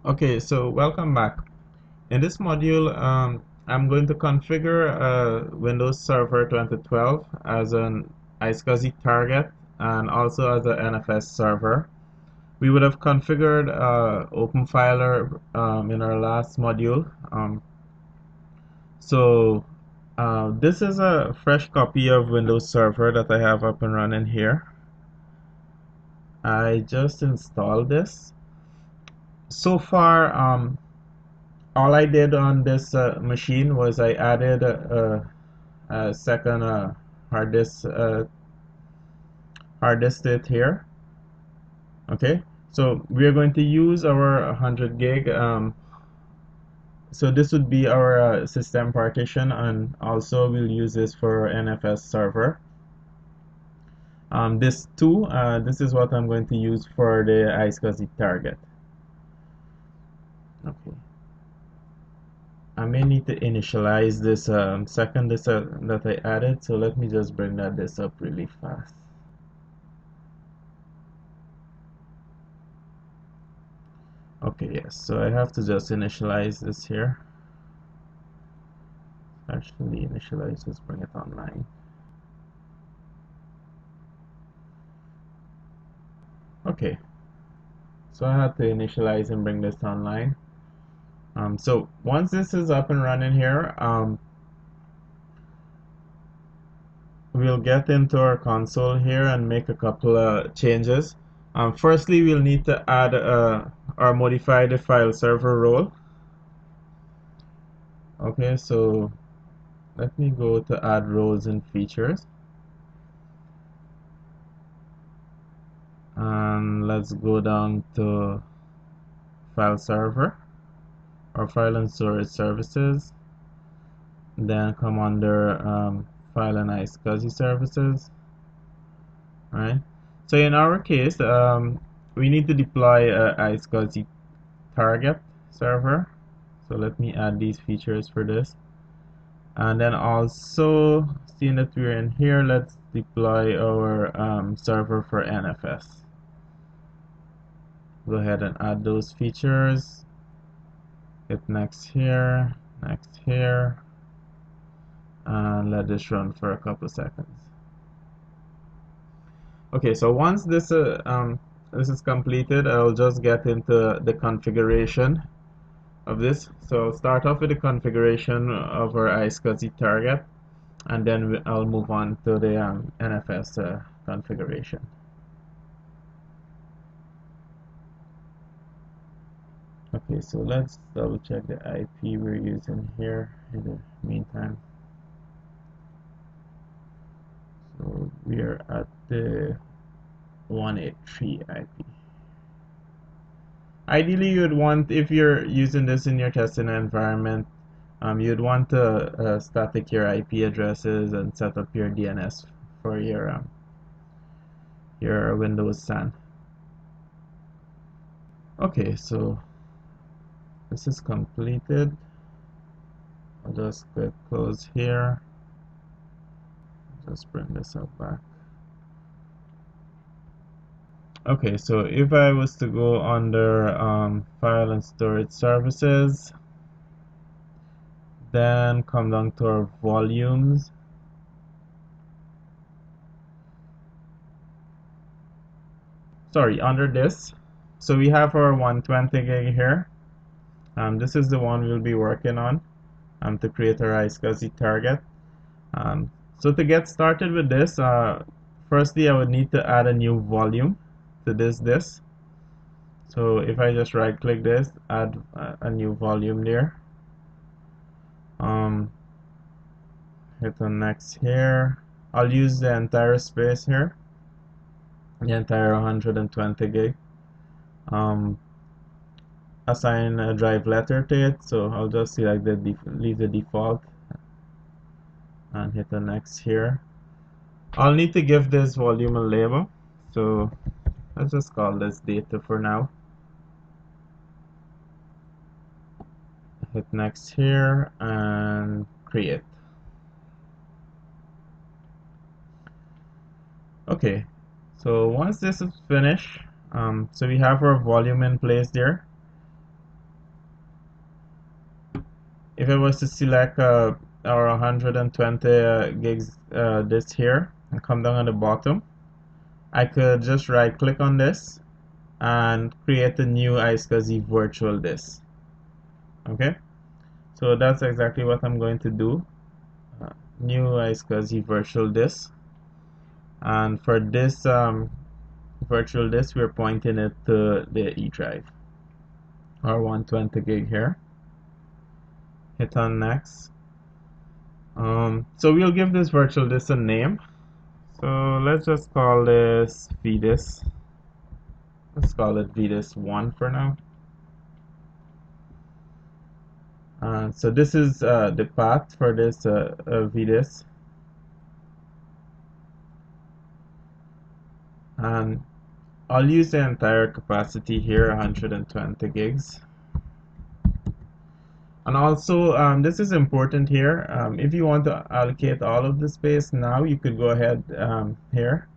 Okay, so welcome back. In this module, I'm going to configure Windows Server 2012 as an iSCSI target and also as an NFS server. We would have configured OpenFiler in our last module. This is a fresh copy of Windows Server that I have up and running here. I just installed this. So far, all I did on this machine was I added a second hard disk to it here. Okay, so we are going to use our 100 gig. So this would be our system partition, and also we'll use this for NFS server. This is what I'm going to use for the iSCSI target. Okay. I may need to initialize this second disk that I added, so let me just bring that disk up really fast. Okay, yes, so I have to just initialize this here. Actually, initialize this, bring it online. Okay, so I have to initialize and bring this online. So once this is up and running here, we'll get into our console here and make a couple of changes. Firstly, we'll need to add or modify the file server role. Okay, so let me go to add roles and features. And let's go down to file server or file and storage services, then come under file and iSCSI services. Alright, so in our case, we need to deploy a iSCSI target server. So let me add these features for this. And then also, seeing that we're in here, let's deploy our server for NFS. Go ahead and add those features. Hit next here, and let this run for a couple seconds. Okay, so once this is completed, I'll just get into the configuration of this. So I'll start off with the configuration of our iSCSI target, and then I'll move on to the NFS configuration. Okay, so let's double check the IP we're using here in the meantime. So we are at the 183 IP. Ideally, you'd want, if you're using this in your testing environment, you'd want to static your IP addresses and set up your DNS for your Windows SAN. Okay, so this is completed. I'll just click close here. Just bring this up back. Okay, so if I was to go under file and storage services, then come down to our volumes. Sorry, under this. So we have our 120 gig here. This is the one we'll be working on to create our iSCSI target. So to get started with this, firstly I would need to add a new volume to this disk. So if I just right click this, add a new volume there. Hit on next here. I'll use the entire space here, the entire 120 gig. Assign a drive letter to it, so I'll just select leave the default and hit the next here. I'll need to give this volume a label, so let's just call this data for now. Hit next here and create. Okay, so once this is finished, so we have our volume in place there. if I was to select our 120 gigs this here and come down at the bottom, I could just right click on this and create a new iSCSI virtual disk. Okay, so that's exactly what I'm going to do. New iSCSI virtual disk, and for this virtual disk we're pointing it to the E drive, or 120 gig here. Hit on next. So we'll give this virtual disk a name. So let's just call this vdisk. Let's call it vdisk1 for now. So this is the path for this vdisk, and I'll use the entire capacity here, 120 gigs. And also, this is important here. If you want to allocate all of the space now, you could go ahead here.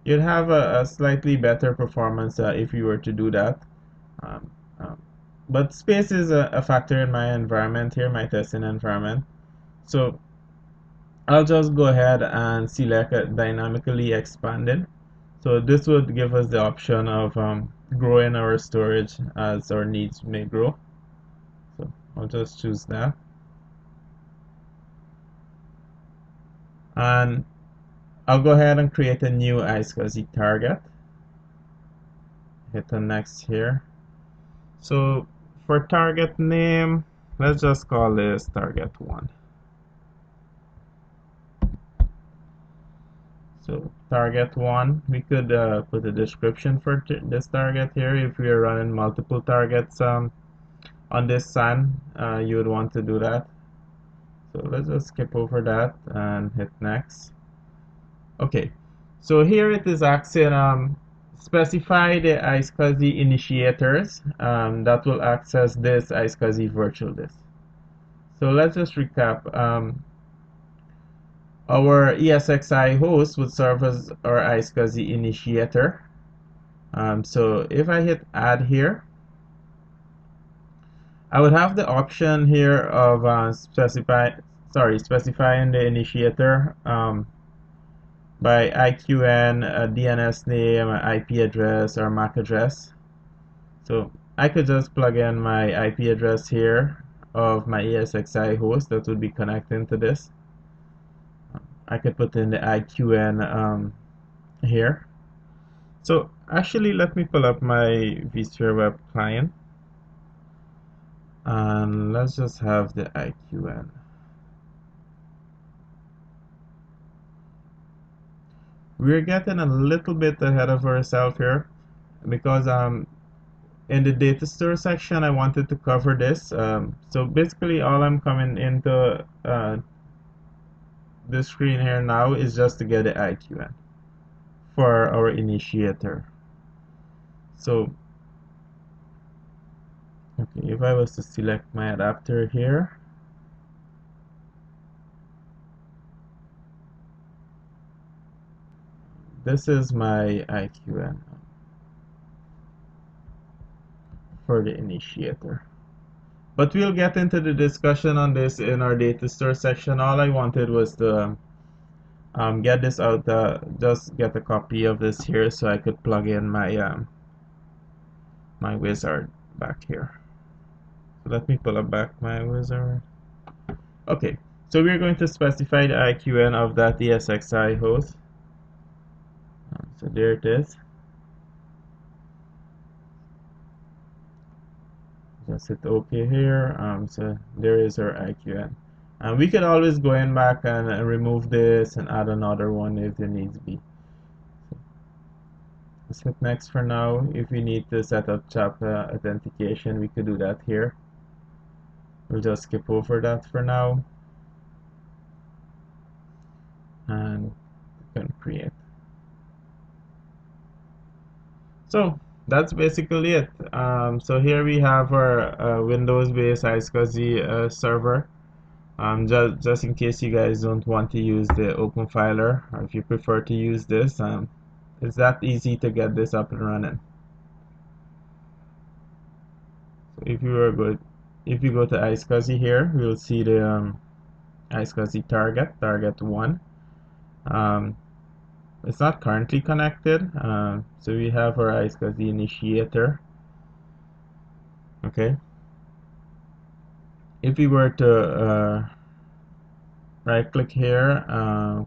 You'd have a slightly better performance if you were to do that. Um, um, but space is a factor in my environment here, my testing environment. So I'll just go ahead and select dynamically expanded. So this would give us the option of growing our storage as our needs may grow. So I'll just choose that. And I'll go ahead and create a new iSCSI target. Hit the next here. So for target name, let's just call this target 1. So target 1, we could put a description for this target here. If we are running multiple targets on this SAN, you would want to do that. So let's just skip over that and hit next. Okay, so here it is asking specify the iSCSI initiators that will access this iSCSI virtual disk. So let's just recap. Our ESXi host would serve as our iSCSI initiator. So if I hit add here, I would have the option here of specifying the initiator by IQN, DNS name, IP address, or MAC address. So I could just plug in my IP address here of my ESXi host that would be connecting to this. I could put in the IQN here. So actually, let me pull up my vSphere web client, and let's just have the IQN. We're getting a little bit ahead of ourselves here because in the data store section I wanted to cover this. So basically all I'm coming into this screen here now is just to get the IQN for our initiator. So okay, if I was to select my adapter here, this is my IQN for the initiator. But we'll get into the discussion on this in our data store section. All I wanted was to get this out, just get a copy of this here so I could plug in my my wizard back here. So let me pull up back my wizard. Okay, so we're going to specify the IQN of that ESXi host. So there it is. Just hit OK here. So there is our IQN. And we can always go in back and remove this and add another one if there needs be. So let's hit next for now. If we need to set up CHAP authentication, we could do that here. We'll just skip over that for now. And we can create. So that's basically it. So here we have our Windows-based iSCSI server. Just in case you guys don't want to use the OpenFiler, or if you prefer to use this, it's that easy to get this up and running. So if you go to iSCSI here, we'll see the iSCSI target 1. It's not currently connected, so we have our iSCSI initiator. Okay. If we were to right click here,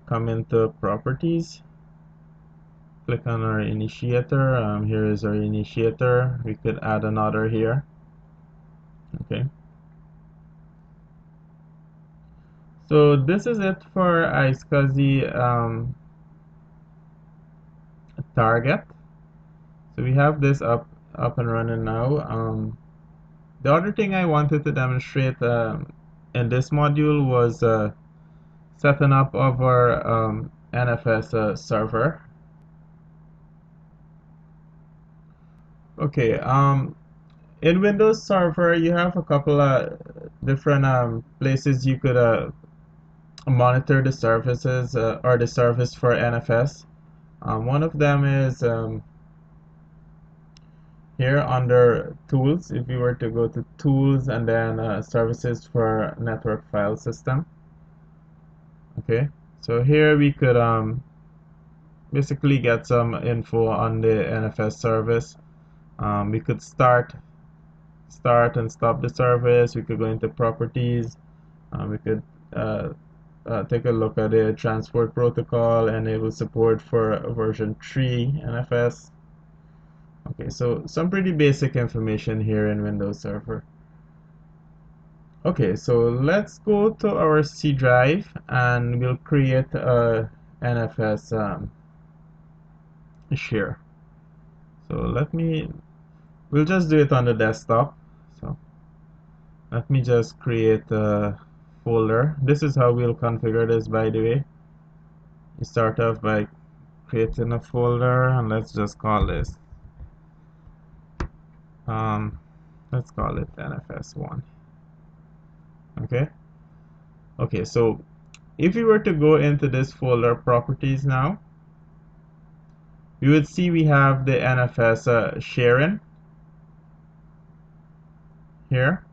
come into properties, click on our initiator. Here is our initiator. We could add another here. Okay. So this is it for iSCSI target. So we have this up and running now. The other thing I wanted to demonstrate in this module was setting up of our NFS server. Okay, in Windows Server, you have a couple of different places you could monitor the services or the service for NFS. One of them is here under Tools. If you were to go to Tools and then Services for Network File System. Okay, so here we could basically get some info on the NFS service. We could start and stop the service. We could go into properties. We could take a look at the transport protocol, enable support for version 3 NFS. Okay, so some pretty basic information here in Windows Server. Okay, so let's go to our C drive and we'll create a NFS share. So we'll just do it on the desktop. So let me just create a folder. This is how we'll configure this, by the way. You start off by creating a folder, and let's just call this let's call it NFS1. Okay, so if we were to go into this folder properties now, you would see we have the NFS sharing here.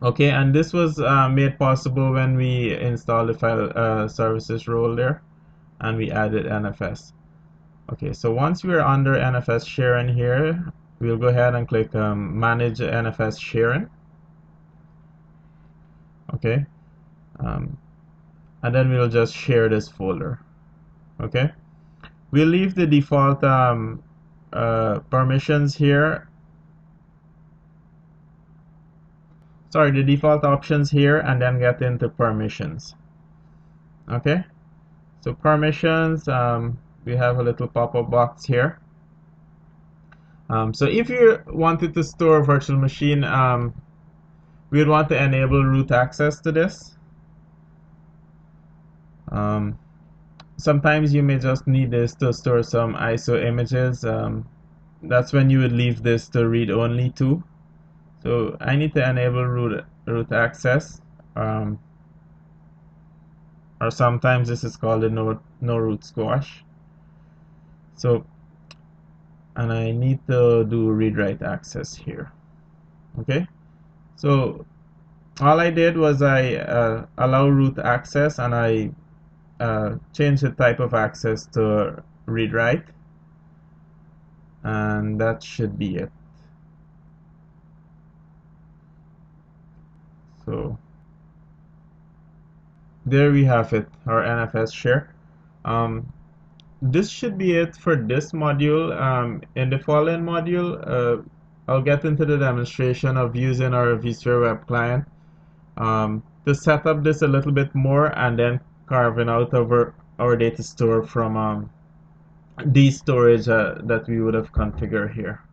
Okay, and this was made possible when we installed the file services role there and we added NFS. Okay, so once we're under NFS sharing here, we'll go ahead and click manage NFS sharing. Okay, and then we'll just share this folder. Okay, we'll leave the default permissions here. Sorry, the default options here, and then get into permissions. Okay, so permissions, we have a little pop-up box here. So if you wanted to store a virtual machine, we'd want to enable root access to this. Sometimes you may just need this to store some ISO images. That's when you would leave this to read only too. So I need to enable root access, or sometimes this is called a no root squash. So, and I need to do read write access here. Okay, so all I did was I allow root access, and I change the type of access to read write, and that should be it. So there we have it, our NFS share. This should be it for this module. In the following module, I'll get into the demonstration of using our vSphere web client to set up this a little bit more, and then carving out our data store from the storage that we would have configured here.